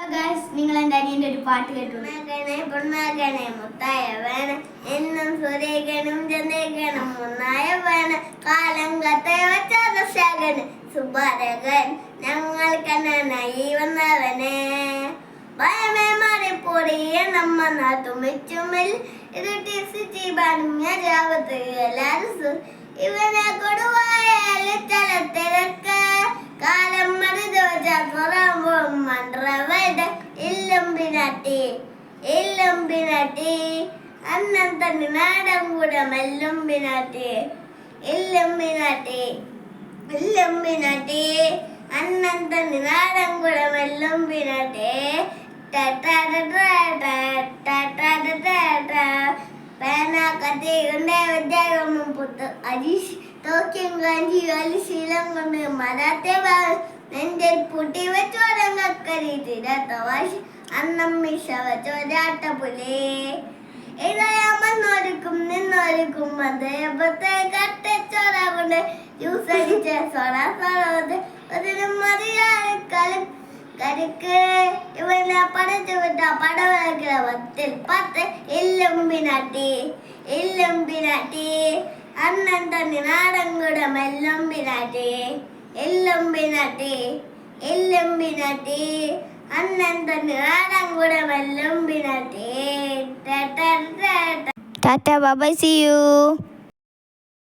നിങ്ങൾ എൻ്റെ അനിയൻ്റെ ഒരു പാട്ട് കേട്ടു. മുത്തായ വേണം എന്നും സുരേഖനും ചന്ദ്രേഖനും മുന്നായ വേണം കാലം കത്തവച്ചാകൻ സുബാരകൻ ഞങ്ങൾ കണ്ണനായി വന്നവനെ ഭയമേ മാറിപ്പോടിയ നമ്മ നാത്തുമിച്ചുമിൽ ഇരുട്ടി സിറ്റിബാനും ഞാവത്ത് എല്ലാരും ഇവനെ കൊടുവായാൽ ചലത്തിരക്ക് കാലം മറിതോച്ചാകുമ്പോൾ മന്ത്രവട എല്ലുംബിനാട്ടി അന്നം തന്നെ നാടൻ കൂടെ മെല്ലുംബിനാട്ടി അന്നം തന്നെ നാടൻ കൂടെ മെല്ലുംബിനാട്ടി പേന കത്തിയുടെ വിദ്യാഗമം പുത്ത് അരീഷ് തോക്കിയും കാഞ്ചി വലിശീലം കൊണ്ട് മരത്തെ നെഞ്ചിൽ പൂട്ടി വെച്ചോരങ്ങക്കരി തിരത്തവാശി അന്നം മിഷ വെച്ചോരാട്ടപ്പുലേ ഇതയാമൊരുക്കും നിന്നൊരുക്കും അതേപത്തെ കട്ടച്ചോറ കൊണ്ട് ജ്യൂസ് അടിച്ച സോറ സോറത് അതിന് മതിയാൽ കരിക്ക് ഇവനെ പടച്ചു വിട്ട പടവഴക്കില 10 എല്ലുംബിനാട്ടി അന്നം തന്നെ നാടൻ കൂടെ മെല്ലുംബിനാട്ടി അന്നം തന്നെ നാടൻ കൂടെ മെല്ലുംബിനാട്ടി. Tata bye bye, see U.